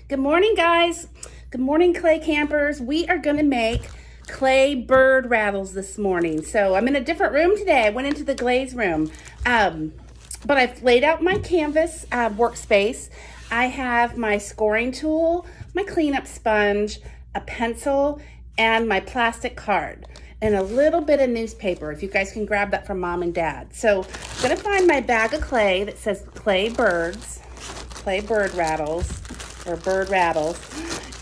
Good morning, guys. Good morning, clay campers. We are going to make clay bird rattles this morning. So I'm in a different room today. I went into the glaze room, but I've laid out my canvas workspace. I have my scoring tool, my cleanup sponge, a pencil, and my plastic card, and a little bit of newspaper, if you guys can grab that from mom and dad. So I'm gonna find my bag of clay that says clay bird rattles, or bird rattles,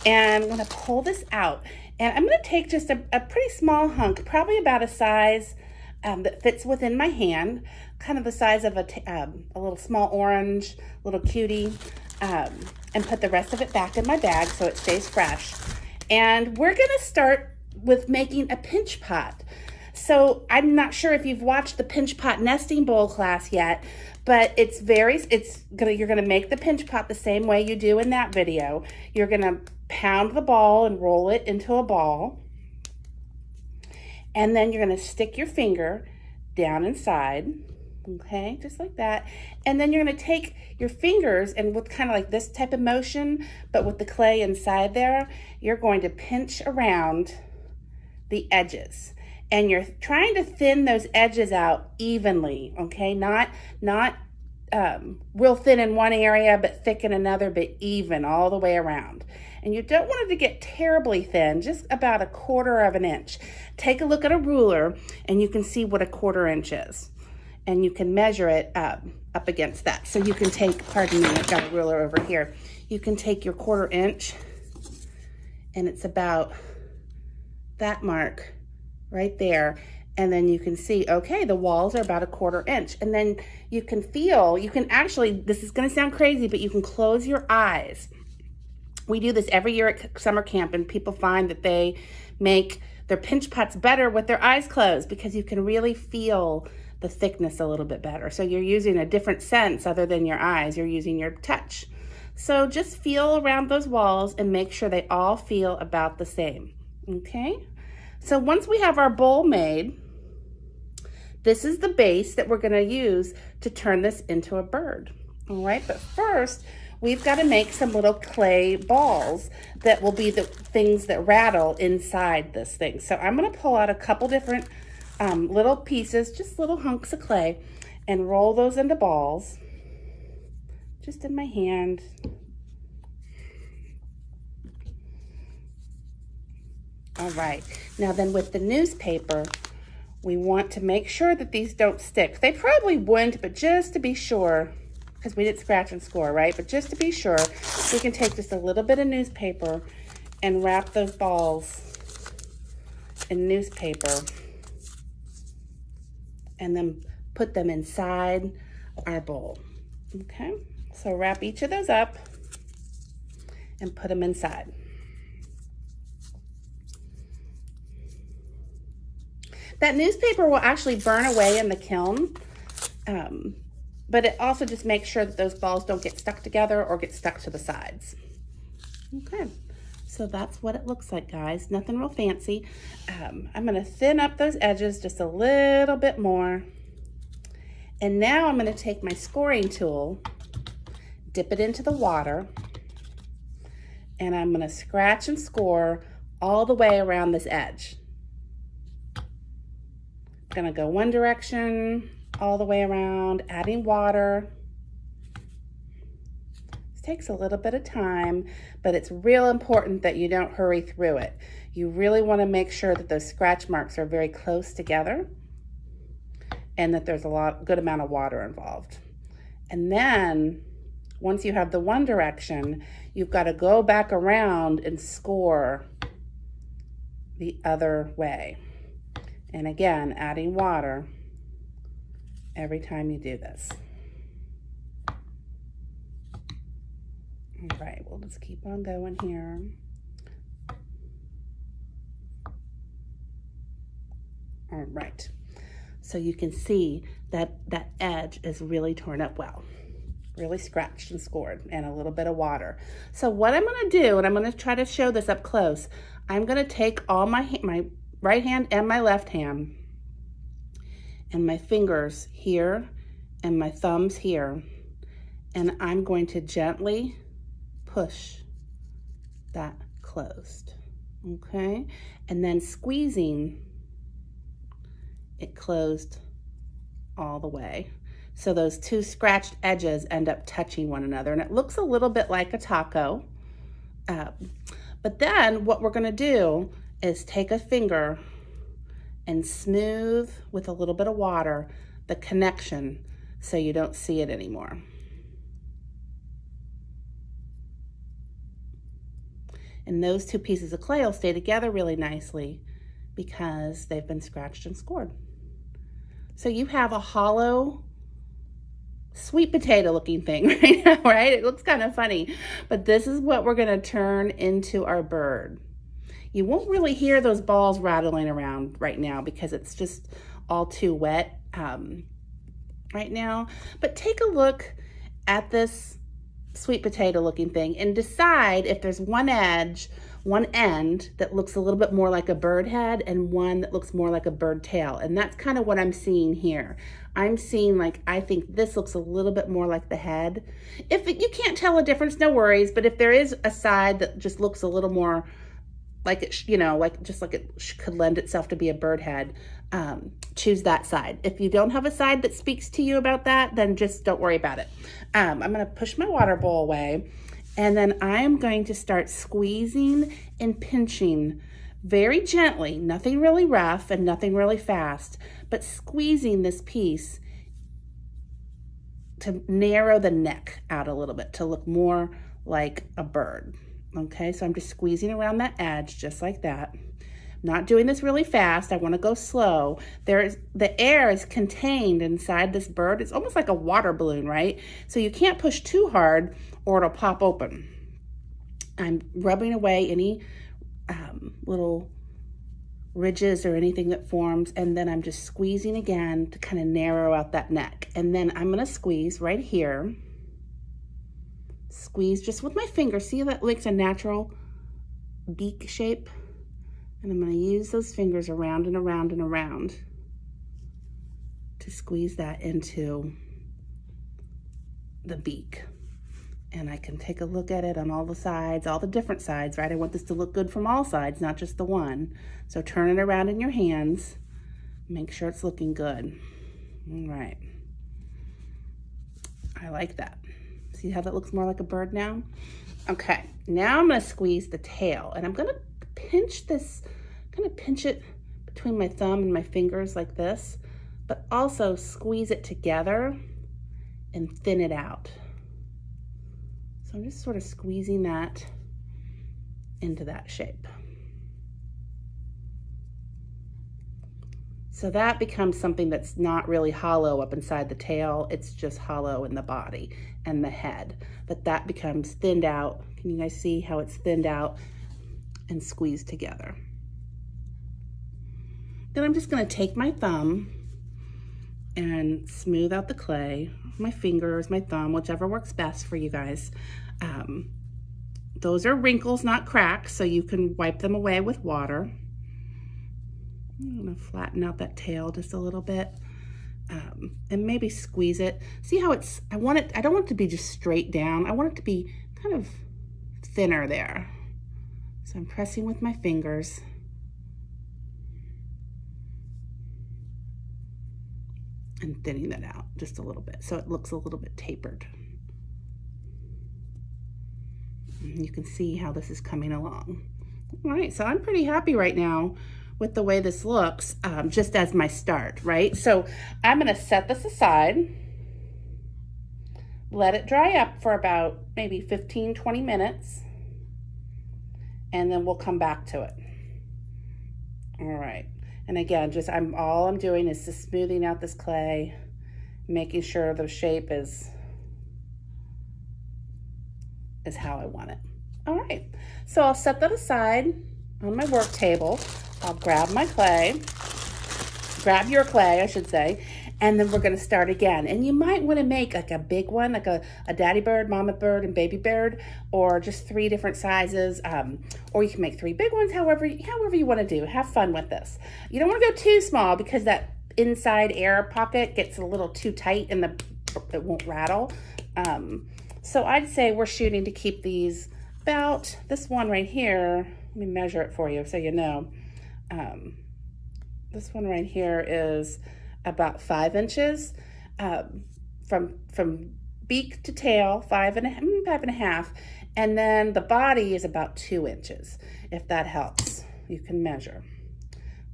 and I'm gonna pull this out. And I'm gonna take just a pretty small hunk, probably about a size that fits within my hand, kind of the size of a little small orange, little cutie, and put the rest of it back in my bag so it stays fresh. And we're gonna start with making a pinch pot. So I'm not sure if you've watched the pinch pot nesting bowl class yet, but you're gonna make the pinch pot the same way you do in that video. You're gonna pound the ball and roll it into a ball. And then you're gonna stick your finger down inside, okay, just like that. And then you're gonna take your fingers and with kind of like this type of motion, but with the clay inside there, you're going to pinch around the edges. And you're trying to thin those edges out evenly, okay? Not real thin in one area, but thick in another, but even all the way around. And you don't want it to get terribly thin, just about 1/4 of an inch. Take a look at a ruler and you can see what 1/4 inch is. And you can measure it up against that. So you can take, pardon me, I've got a ruler over here. You can take your 1/4 inch and it's about that mark right there. And then you can see, okay, the walls are about 1/4 inch. And then you can actually, this is gonna sound crazy, but you can close your eyes. We do this every year at summer camp, and people find that they make their pinch pots better with their eyes closed because you can really feel the thickness a little bit better. So you're using a different sense other than your eyes, you're using your touch. So just feel around those walls and make sure they all feel about the same, okay? So once we have our bowl made, this is the base that we're gonna use to turn this into a bird, all right? But first, we've gotta make some little clay balls that will be the things that rattle inside this thing. So I'm gonna pull out a couple different little pieces, just little hunks of clay, and roll those into balls, just in my hand. All right, now then with the newspaper, we want to make sure that these don't stick. They probably wouldn't, but just to be sure, because we did scratch and score, right? But just to be sure, we can take just a little bit of newspaper and wrap those balls in newspaper and then put them inside our bowl, okay? So wrap each of those up and put them inside. That newspaper will actually burn away in the kiln, but it also just makes sure that those balls don't get stuck together or get stuck to the sides. Okay, so that's what it looks like, guys. Nothing real fancy. I'm gonna thin up those edges just a little bit more. And now I'm gonna take my scoring tool, dip it into the water, and I'm gonna scratch and score all the way around this edge. Gonna go one direction, all the way around, adding water. This takes a little bit of time, but it's real important that you don't hurry through it. You really wanna make sure that those scratch marks are very close together and that there's good amount of water involved. And then, once you have the one direction, you've gotta go back around and score the other way. And again, adding water every time you do this. All right, we'll just keep on going here. All right, so you can see that that edge is really torn up well, really scratched and scored, and a little bit of water. So what I'm gonna do, and I'm gonna try to show this up close, I'm gonna take all my right hand and my left hand and my fingers here and my thumbs here, and I'm going to gently push that closed, okay? And then squeezing it closed all the way. So those two scratched edges end up touching one another, and it looks a little bit like a taco. But then what we're gonna do is take a finger and smooth with a little bit of water the connection so you don't see it anymore. And those two pieces of clay will stay together really nicely because they've been scratched and scored. So you have a hollow sweet potato looking thing right now, right? It looks kind of funny, but this is what we're gonna turn into our bird. You won't really hear those balls rattling around right now because it's just all too wet right now. But take a look at this sweet potato looking thing and decide if there's one end that looks a little bit more like a bird head and one that looks more like a bird tail. And that's kind of what I'm seeing here. I'm seeing, like, I think this looks a little bit more like the head. If you can't tell a difference, no worries. But if there is a side that just looks a little more like it, you know, like just like it could lend itself to be a bird head, choose that side. If you don't have a side that speaks to you about that, then just don't worry about it. I'm gonna push my water bowl away, and then I am going to start squeezing and pinching very gently, nothing really rough and nothing really fast, but squeezing this piece to narrow the neck out a little bit to look more like a bird. Okay, so I'm just squeezing around that edge just like that. Not doing this really fast. I want to go slow. The air is contained inside this bird. It's almost like a water balloon, right? So you can't push too hard or it'll pop open. I'm rubbing away any little ridges or anything that forms, and then I'm just squeezing again to kind of narrow out that neck. And then I'm going to squeeze right here. Squeeze just with my finger. See how that makes a natural beak shape? And I'm going to use those fingers around and around and around to squeeze that into the beak. And I can take a look at it on all the sides, all the different sides, right? I want this to look good from all sides, not just the one. So turn it around in your hands. Make sure it's looking good. All right. I like that. See how that looks more like a bird now? Okay, now I'm gonna squeeze the tail, and I'm gonna pinch this, pinch it between my thumb and my fingers like this, but also squeeze it together and thin it out. So I'm just sort of squeezing that into that shape. So that becomes something that's not really hollow up inside the tail, it's just hollow in the body and the head. But that becomes thinned out. Can you guys see how it's thinned out and squeezed together? Then I'm just gonna take my thumb and smooth out the clay, my fingers, my thumb, whichever works best for you guys. Those are wrinkles, not cracks, so you can wipe them away with water. I'm gonna flatten out that tail just a little bit, and maybe squeeze it. See how it's, I don't want it to be just straight down. I want it to be kind of thinner there. So I'm pressing with my fingers. And thinning that out just a little bit so it looks a little bit tapered. And you can see how this is coming along. All right, so I'm pretty happy right now with the way this looks, just as my start, right? So I'm gonna set this aside, let it dry up for about maybe 15, 20 minutes, and then we'll come back to it. All right, and again, all I'm doing is just smoothing out this clay, making sure the shape is how I want it. All right, so I'll set that aside on my work table. I'll grab my clay, grab your clay, I should say, and then we're gonna start again. And you might wanna make like a big one, like a daddy bird, mama bird, and baby bird, or just 3 different sizes, or you can make 3 big ones, however you wanna do. Have fun with this. You don't wanna go too small because that inside air pocket gets a little too tight and it won't rattle. So I'd say we're shooting to keep these about this one right here. Let me measure it for you so you know. This one right here is about 5 inches from beak to tail, 5.5, and then the body is about 2 inches. If that helps, you can measure.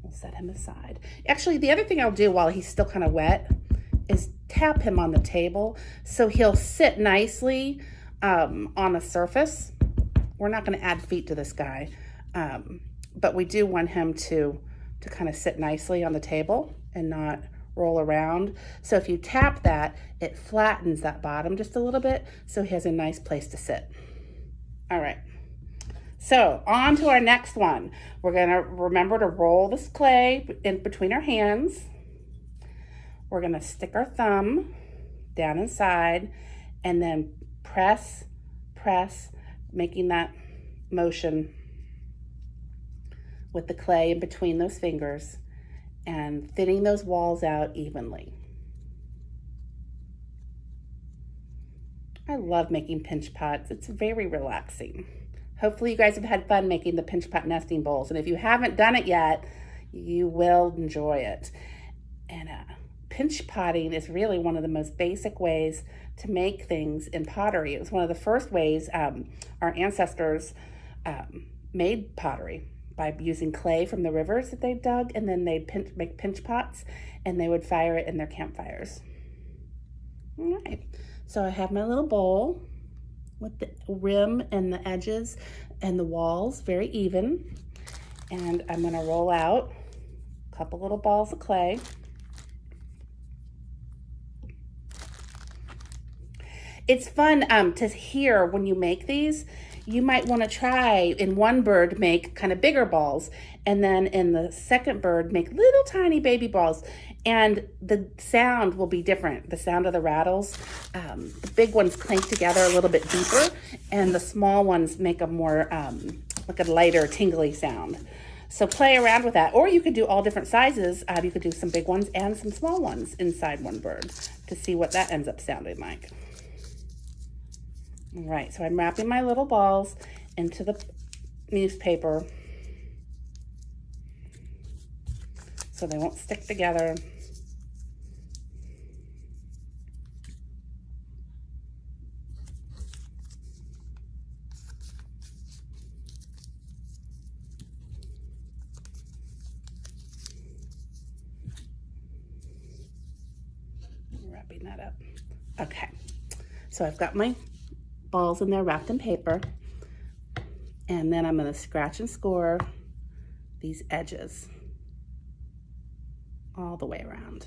We'll set him aside. Actually, the other thing I'll do while he's still kind of wet is tap him on the table so he'll sit nicely on a surface. We're not going to add feet to this guy, but we do want him to kind of sit nicely on the table and not roll around. So if you tap that, it flattens that bottom just a little bit so he has a nice place to sit. All right. So on to our next one. We're gonna remember to roll this clay in between our hands. We're gonna stick our thumb down inside and then press, making that motion with the clay in between those fingers and thinning those walls out evenly. I love making pinch pots. It's very relaxing. Hopefully you guys have had fun making the pinch pot nesting bowls. And if you haven't done it yet, you will enjoy it. And pinch potting is really one of the most basic ways to make things in pottery. It was one of the first ways our ancestors made pottery, by using clay from the rivers that they dug, and then they'd make pinch pots, and they would fire it in their campfires. All right, so I have my little bowl with the rim and the edges and the walls very even, and I'm gonna roll out a couple little balls of clay. It's fun to hear when you make these. You might want to try in one bird make kind of bigger balls, and then in the second bird make little tiny baby balls, and the sound will be different. The sound of the rattles, the big ones clank together a little bit deeper, and the small ones make a more like a lighter tingly sound. So play around with that, or you could do all different sizes. You could do some big ones and some small ones inside one bird to see what that ends up sounding like. All right, so I'm wrapping my little balls into the newspaper so they won't stick together. Wrapping that up. Okay, so I've got my balls in there wrapped in paper, and then I'm going to scratch and score these edges all the way around.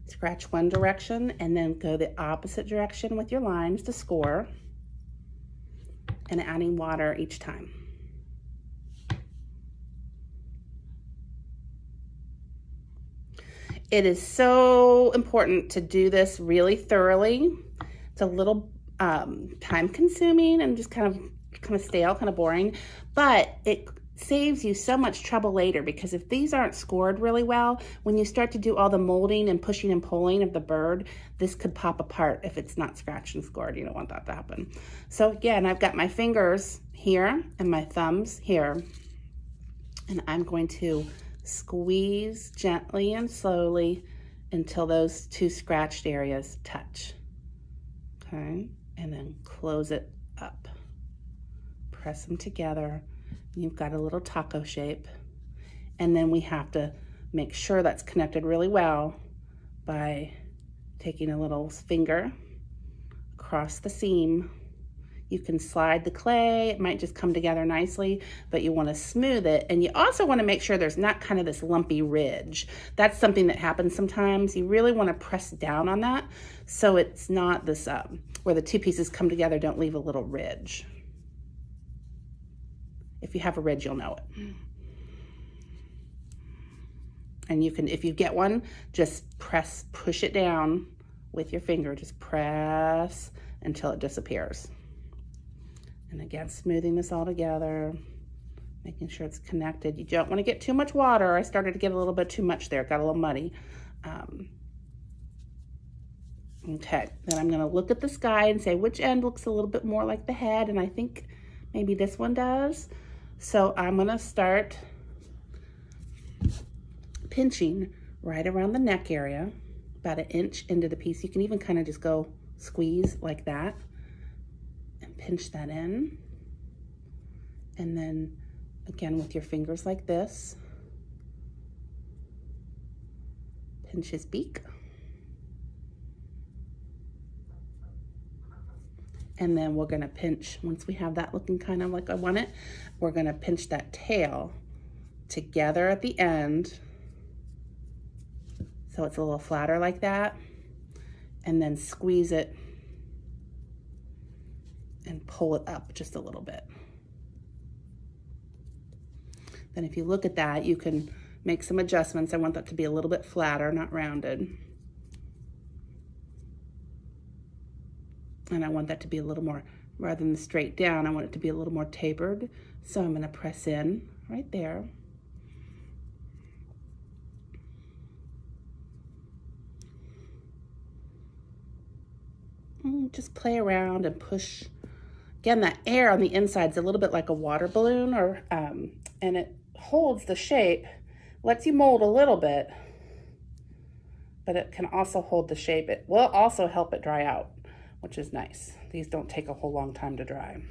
Scratch one direction and then go the opposite direction with your lines to score, and adding water each time. It is so important to do this really thoroughly. It's a little time consuming and just kind of stale, kind of boring, but it saves you so much trouble later, because if these aren't scored really well, when you start to do all the molding and pushing and pulling of the bird, this could pop apart if it's not scratched and scored. You don't want that to happen. So again, I've got my fingers here and my thumbs here, and I'm going to squeeze gently and slowly until those two scratched areas touch. Okay, and then close it up. Press them together. You've got a little taco shape, and then we have to make sure that's connected really well by taking a little finger across the seam. You can slide the clay, it might just come together nicely, but you want to smooth it, and you also want to make sure there's not kind of this lumpy ridge. That's something that happens sometimes. You really want to press down on that so it's not this where the two pieces come together don't leave a little ridge. If you have a ridge, you'll know it. And you can, if you get one, just push it down with your finger. Just press until it disappears. And again, smoothing this all together, making sure it's connected. You don't want to get too much water. I started to get a little bit too much there. It got a little muddy. Okay, then I'm going to look at the sky and say which end looks a little bit more like the head, and I think maybe this one does. So I'm going to start pinching right around the neck area, about 1 inch into the piece. You can even kind of just go squeeze like that and pinch that in. And then again with your fingers like this, pinch his beak. And then we're gonna pinch, once we have that looking kind of like I want it, we're gonna pinch that tail together at the end, so it's a little flatter like that, and then squeeze it and pull it up just a little bit. Then if you look at that, you can make some adjustments. I want that to be a little bit flatter, not rounded. And I want that to be a little more, rather than straight down, I want it to be a little more tapered. So I'm gonna press in right there. And just play around and push. Again, that air on the inside is a little bit like a water balloon, or and it holds the shape, lets you mold a little bit, but it can also hold the shape. It will also help it dry out, which is nice. These don't take a whole long time to dry.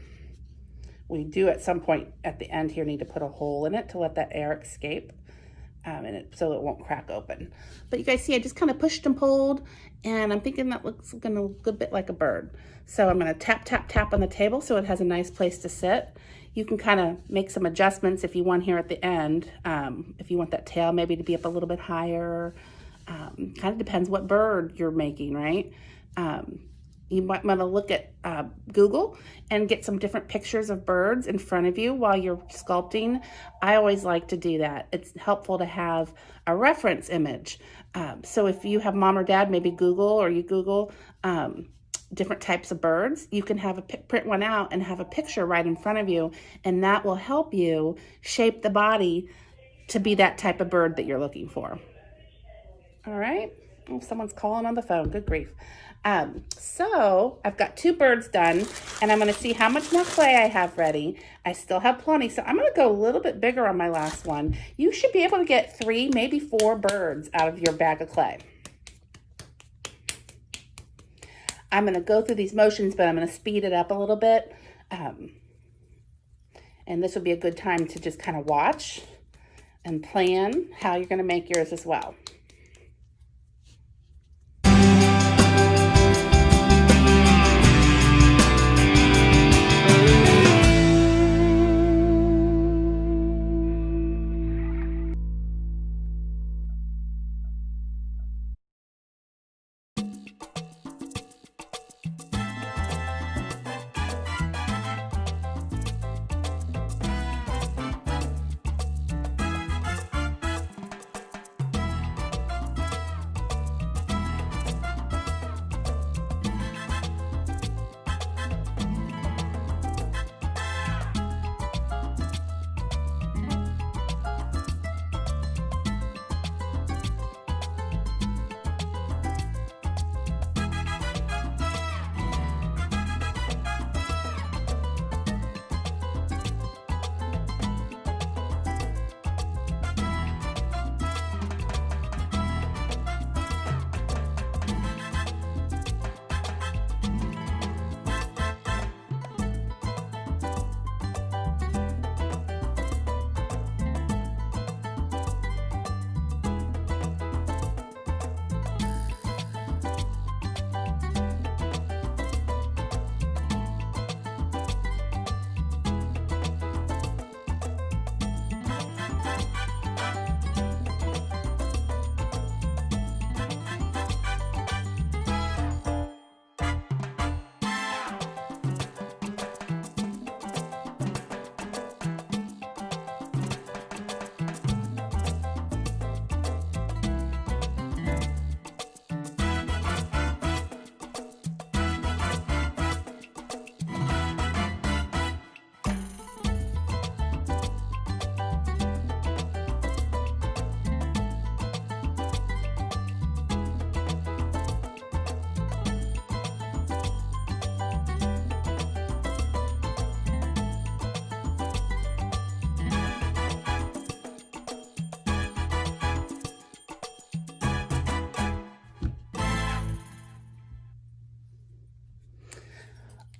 We do at some point at the end here need to put a hole in it to let that air escape, so it won't crack open. But you guys see, I just kind of pushed and pulled, and I'm thinking that looks gonna look a bit like a bird. So I'm gonna tap, tap, tap on the table so it has a nice place to sit. You can kind of make some adjustments if you want here at the end. If you want that tail maybe to be up a little bit higher. Kind of depends what bird you're making, right? You might want to look at Google and get some different pictures of birds in front of you while you're sculpting. I always like to do that. It's helpful to have a reference image. So if you have mom or dad, maybe Google, or you Google different types of birds, you can have print one out and have a picture right in front of you, and that will help you shape the body to be that type of bird that you're looking for. All right. Oh, someone's calling on the phone. Good grief. So I've got 2 birds done, and I'm going to see how much more clay I have ready. I still have plenty, so I'm going to go a little bit bigger on my last one. You should be able to get 3, maybe 4 birds out of your bag of clay. I'm going to go through these motions, but I'm going to speed it up a little bit. And this would be a good time to just kind of watch and plan how you're going to make yours as well.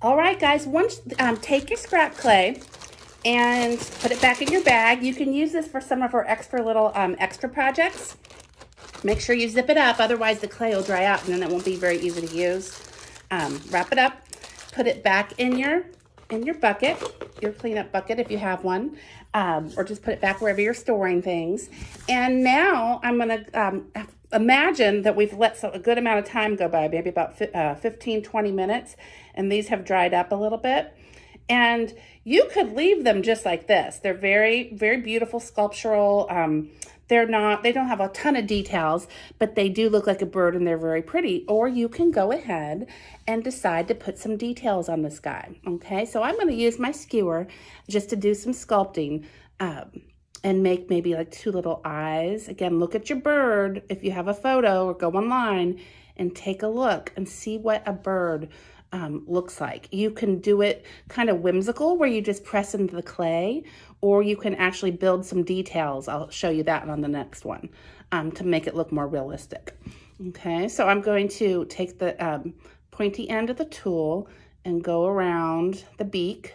All right, guys, once take your scrap clay and put it back in your bag. You can use this for some of our extra little extra projects. Make sure you zip it up, otherwise the clay will dry out and then it won't be very easy to use. Wrap it up, put it back in your bucket, your cleanup bucket if you have one, or just put it back wherever you're storing things. And now I'm gonna imagine that we've let a good amount of time go by, maybe about 15, 20 minutes, and these have dried up a little bit. And you could leave them just like this. They're very, very beautiful sculptural. They don't have a ton of details, but they do look like a bird and they're very pretty. Or you can go ahead and decide to put some details on this guy. Okay, so I'm gonna use my skewer just to do some sculpting and make maybe like 2 little eyes. Again, look at your bird if you have a photo, or go online and take a look and see what a bird looks like. You can do it kind of whimsical where you just press into the clay, or you can actually build some details. I'll show you that on the next one to make it look more realistic. Okay, so I'm going to take the pointy end of the tool and go around the beak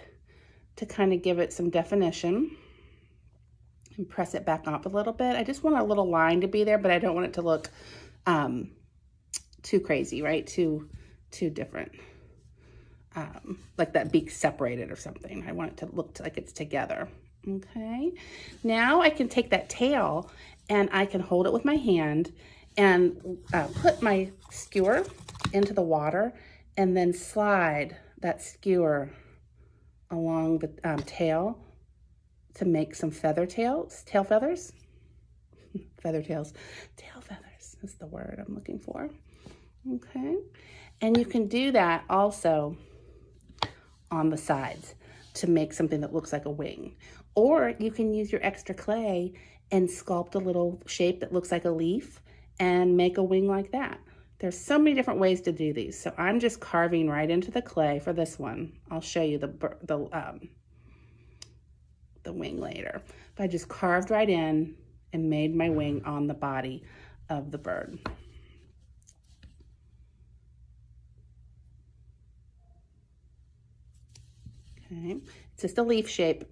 to kind of give it some definition and press it back up a little bit. I just want a little line to be there, but I don't want it to look too crazy, right? Too different. Like that beak separated or something. I want it to look like it's together. Okay, now I can take that tail and I can hold it with my hand and put my skewer into the water and then slide that skewer along the tail to make some tail feathers. Tail feathers is the word I'm looking for. Okay, and you can do that also on the sides to make something that looks like a wing. Or you can use your extra clay and sculpt a little shape that looks like a leaf and make a wing like that. There's so many different ways to do these. So I'm just carving right into the clay for this one. I'll show you the wing later. But I just carved right in and made my wing on the body of the bird. Okay, it's just a leaf shape.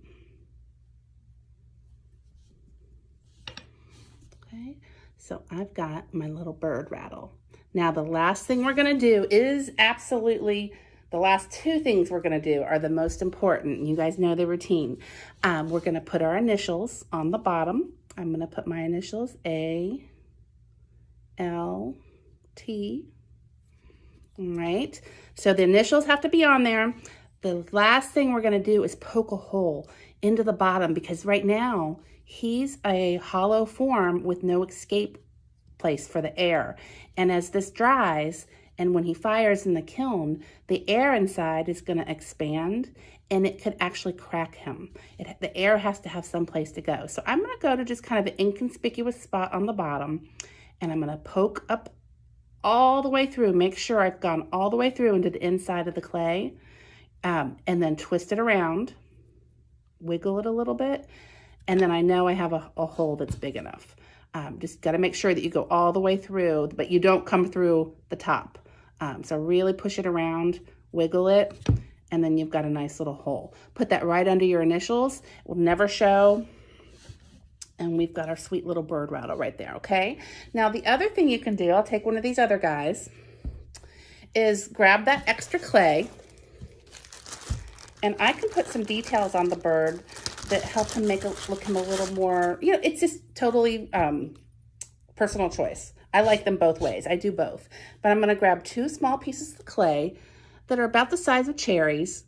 Okay, so I've got my little bird rattle. Now the last thing we're gonna do is absolutely, the last 2 things we're gonna do are the most important. You guys know the routine. We're gonna put our initials on the bottom. I'm gonna put my initials A, L, T. All right, so the initials have to be on there. The last thing we're gonna do is poke a hole into the bottom, because right now he's a hollow form with no escape place for the air. And as this dries, and when he fires in the kiln, the air inside is gonna expand and it could actually crack him. The air has to have some place to go. So I'm gonna go to just kind of an inconspicuous spot on the bottom, and I'm gonna poke up all the way through, make sure I've gone all the way through into the inside of the clay. And then twist it around, wiggle it a little bit, and then I know I have a hole that's big enough. Just got to make sure that you go all the way through, but you don't come through the top. So really push it around, wiggle it, and then you've got a nice little hole. Put that right under your initials. It will never show. And we've got our sweet little bird rattle right there, okay? Now the other thing you can do, I'll take one of these other guys, is grab that extra clay, and I can put some details on the bird that help him look him a little more, you know, it's just totally personal choice. I like them both ways. I do both. But I'm gonna grab 2 small pieces of clay that are about the size of cherries,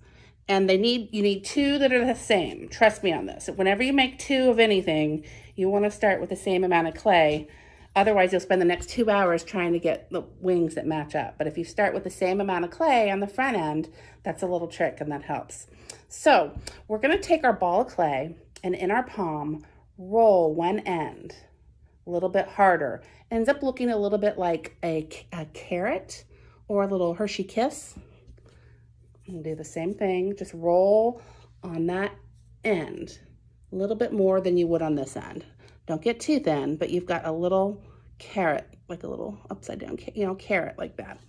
and you need 2 that are the same. Trust me on this. Whenever you make 2 of anything, you wanna start with the same amount of clay. Otherwise, you'll spend the next 2 hours trying to get the wings that match up. But if you start with the same amount of clay on the front end, that's a little trick and that helps. So we're gonna take our ball of clay and in our palm, roll one end a little bit harder. It ends up looking a little bit like a carrot or a little Hershey Kiss. And do the same thing, just roll on that end a little bit more than you would on this end. Don't get too thin, but you've got a little carrot, like a little upside down, carrot like that.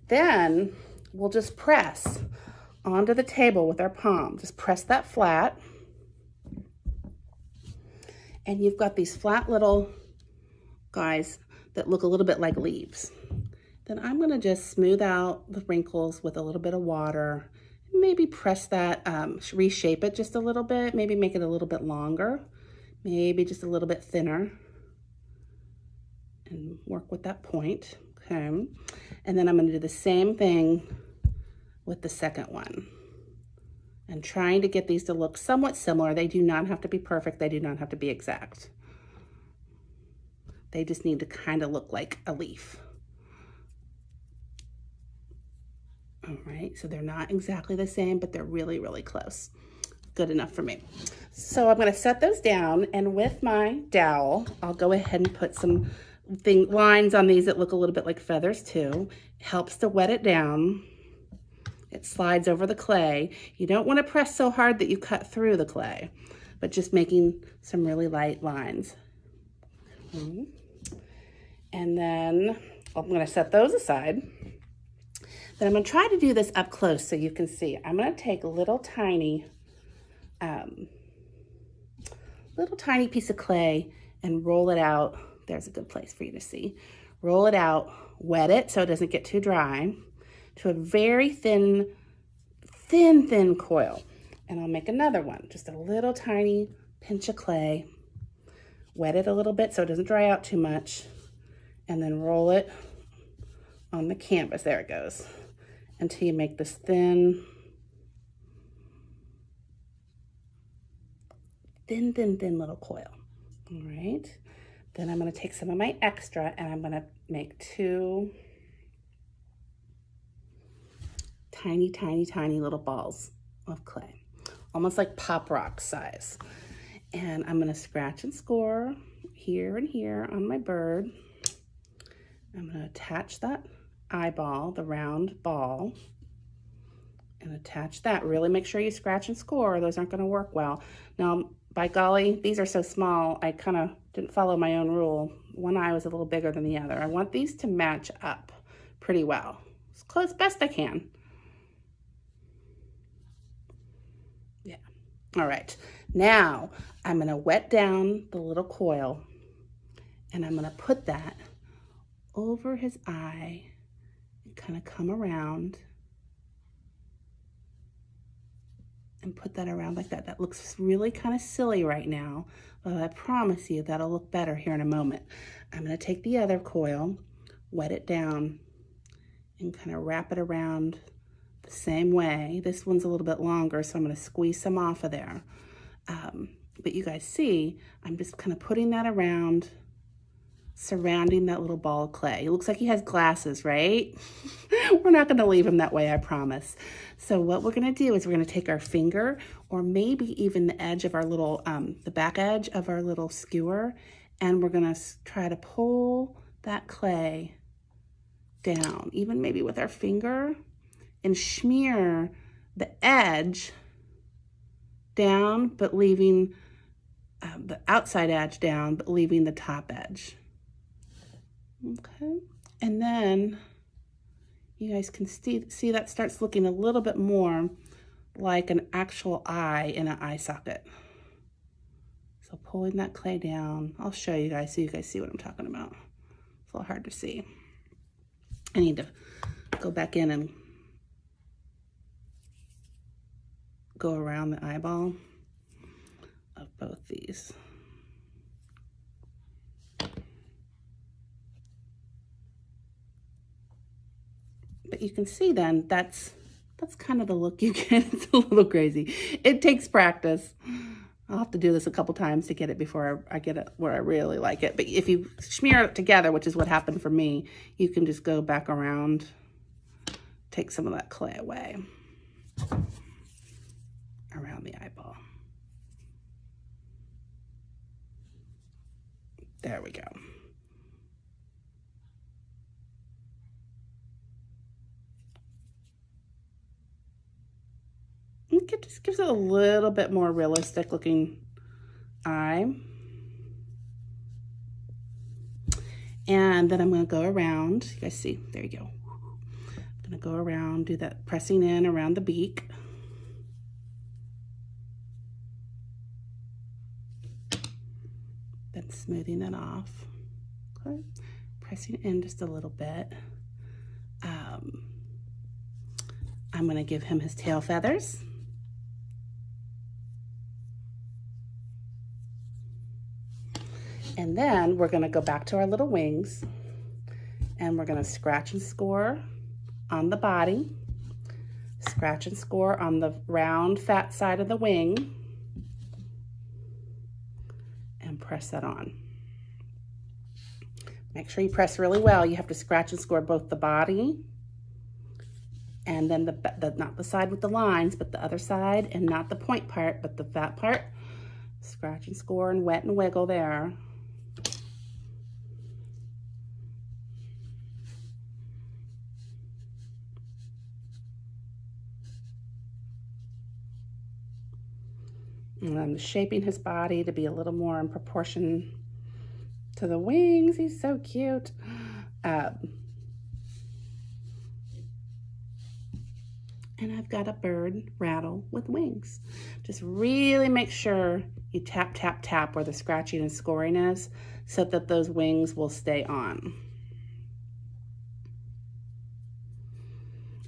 Then we'll just press onto the table with our palm. Just press that flat. And you've got these flat little guys that look a little bit like leaves. Then I'm gonna just smooth out the wrinkles with a little bit of water. Maybe press that, reshape it just a little bit, maybe make it a little bit longer, maybe just a little bit thinner, and work with that point, okay? And then I'm gonna do the same thing with the second one. And trying to get these to look somewhat similar. They do not have to be perfect. They do not have to be exact. They just need to kind of look like a leaf. All right, so they're not exactly the same, but they're really, really close. Good enough for me. So I'm gonna set those down, and with my dowel, I'll go ahead and put some lines on these that look a little bit like feathers too. It helps to wet it down. It slides over the clay. You don't want to press so hard that you cut through the clay, but just making some really light lines. And then I'm going to set those aside. Then I'm going to try to do this up close so you can see. I'm going to take a little tiny piece of clay and roll it out. There's a good place for you to see. Roll it out, wet it so it doesn't get too dry, to a very thin coil. And I'll make another one, just a little tiny pinch of clay, wet it a little bit so it doesn't dry out too much, and then roll it on the canvas. There it goes, until you make this thin little coil. All right, then I'm going to take some of my extra and I'm going to make two tiny little balls of clay, almost like pop rock size. And I'm gonna scratch and score here and here on my bird. I'm gonna attach that eyeball, the round ball, and attach that. Really make sure you scratch and score, or those aren't gonna work well. Now, by golly, these are so small, I kind of didn't follow my own rule. One eye was a little bigger than the other. I want these to match up pretty well, as close best I can. Yeah, all right. Now, I'm gonna wet down the little coil and I'm gonna put that over his eye and kind of come around and put that around like that. That looks really kind of silly right now, but I promise you that'll look better here in a moment. I'm gonna take the other coil, wet it down, and kind of wrap it around the same way. This one's a little bit longer, so I'm gonna squeeze some off of there. But you guys see, I'm just kind of putting that around, surrounding that little ball of clay. It looks like he has glasses, right? We're not gonna leave him that way, I promise. So what we're gonna do is we're gonna take our finger, or maybe even the edge of our little, the back edge of our little skewer, and we're gonna try to pull that clay down, even maybe with our finger, and smear the edge down, but leaving the outside edge down, but leaving the top edge. Okay, and then you guys can see that starts looking a little bit more like an actual eye in an eye socket. So pulling that clay down, I'll show you guys so you guys see what I'm talking about. It's a little hard to see. I need to go back in and go around the eyeball of both these. But you can see then that's kind of the look you get. It's a little crazy. It takes practice. I'll have to do this a couple times to get it before I get it where I really like it. But if you smear it together, which is what happened for me, you can just go back around, take some of that clay away around the eyeball. There we go. It just gives it a little bit more realistic looking eye. And then I'm going to go around. You guys see? There you go. I'm going to go around, do that pressing in around the beak. then smoothing it off. Okay. Pressing in just a little bit. I'm going to give him his tail feathers. And then we're going to go back to our little wings, and we're going to scratch and score on the body, scratch and score on the round fat side of the wing, and press that on. Make sure you press really well. You have to scratch and score both the body and then not the side with the lines, but the other side, and not the point part, but the fat part. Scratch and score and wet and wiggle there. And I'm shaping his body to be a little more in proportion to the wings. He's so cute. And I've got a bird rattle with wings. Just really make sure you tap, tap, tap where the scratching and scoring is so that those wings will stay on.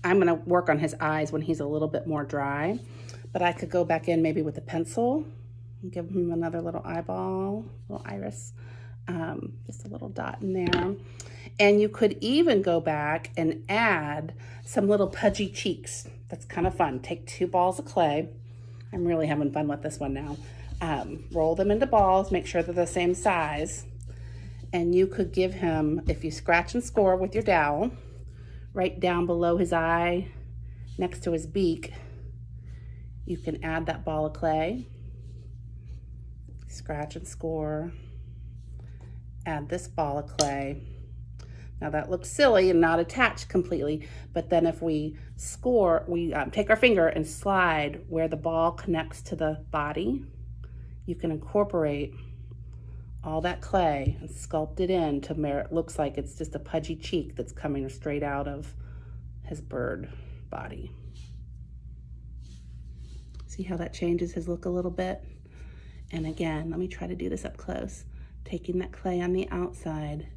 I'm gonna work on his eyes when he's a little bit more dry, but I could go back in maybe with a pencil and give him another little eyeball, little iris, just a little dot in there. And you could even go back and add some little pudgy cheeks. That's kind of fun. Take 2 balls of clay. I'm really having fun with this one now. Roll them into balls, make sure they're the same size. And you could give him, if you scratch and score with your dowel, right down below his eye, next to his beak, you can add that ball of clay, scratch and score, add this ball of clay. Now that looks silly and not attached completely, but then if we score, we take our finger and slide where the ball connects to the body, you can incorporate all that clay and sculpt it in to where it looks like it's just a pudgy cheek that's coming straight out of his bird body. See how that changes his look a little bit? And again, let me try to do this up close. Taking that clay on the outside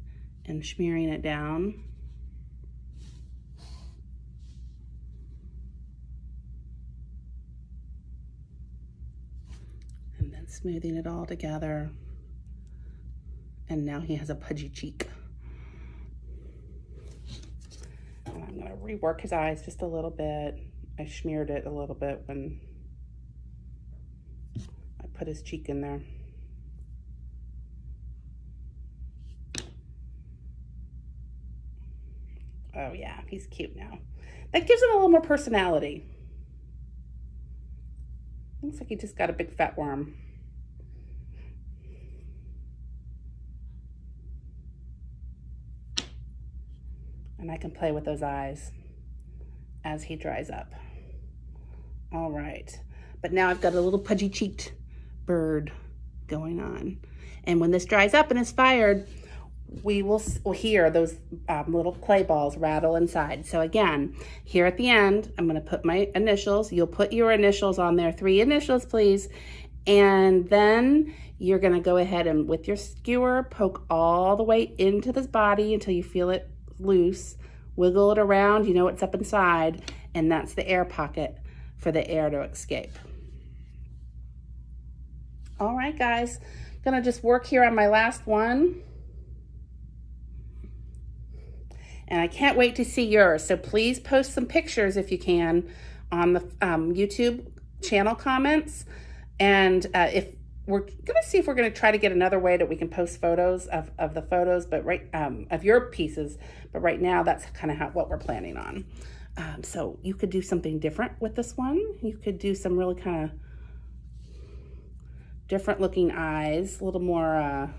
and smearing it down. And then smoothing it all together. And now he has a pudgy cheek. And I'm gonna rework his eyes just a little bit. I smeared it a little bit when I put his cheek in there. Oh yeah, he's cute now. That gives him a little more personality. Looks like he just got a big fat worm. And I can play with those eyes as he dries up. All right, but now I've got a little pudgy cheeked bird going on. And when this dries up and is fired, we will hear those little clay balls rattle inside. So again, here at the end, I'm gonna put my initials. You'll put your initials on there, 3 initials, please. And then you're gonna go ahead and with your skewer, poke all the way into this body until you feel it loose. Wiggle it around, you know what's up inside, and that's the air pocket for the air to escape. All right, guys, gonna just work here on my last one. And I can't wait to see yours. So please post some pictures if you can on the YouTube channel comments. And if we're gonna see if we're gonna try to get another way that we can post photos of the photos, but of your pieces. But right now, that's kind of what we're planning on. So you could do something different with this one. You could do some really kind of different looking eyes, a little more, a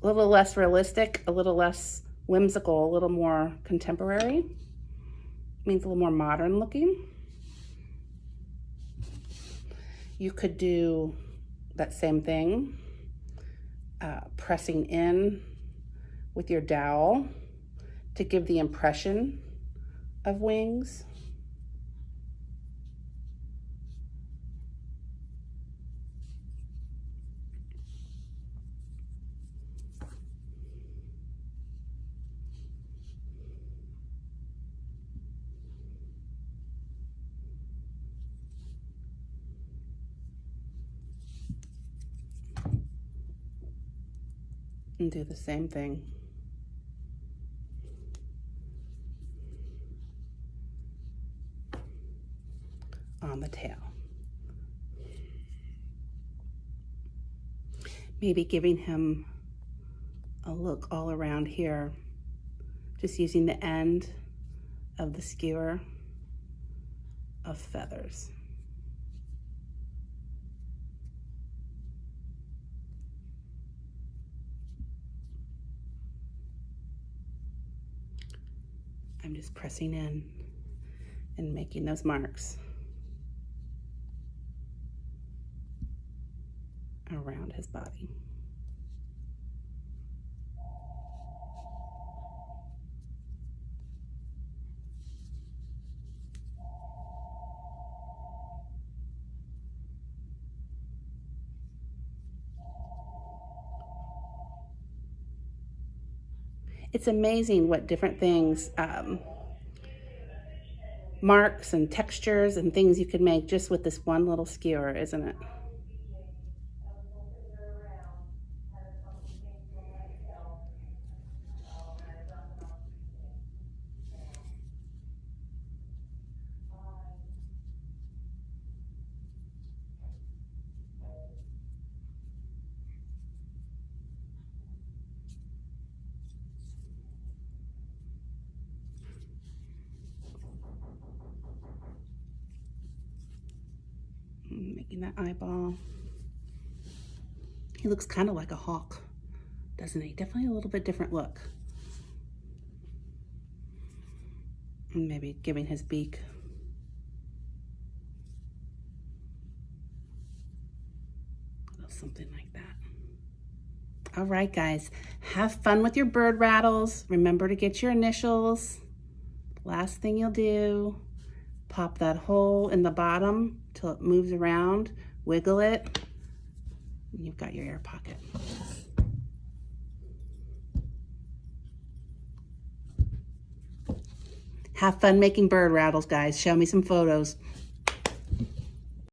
little less realistic, a little less whimsical, a little more contemporary. Means a little more modern looking. You could do that same thing, pressing in with your dowel to give the impression of wings. And do the same thing. On the tail. Maybe giving him a look all around here, just using the end of the skewer of feathers. I'm just pressing in and making those marks around his body. It's amazing what different things, marks and textures and things you can make just with this one little skewer, isn't it? Making that eyeball. He looks kind of like a hawk, doesn't he? Definitely a little bit different look. And maybe giving his beak. Something like that. All right, guys, have fun with your bird rattles. Remember to get your initials. Last thing you'll do, pop that hole in the bottom till it moves around, wiggle it, and you've got your air pocket. Have fun making bird rattles, guys. Show me some photos.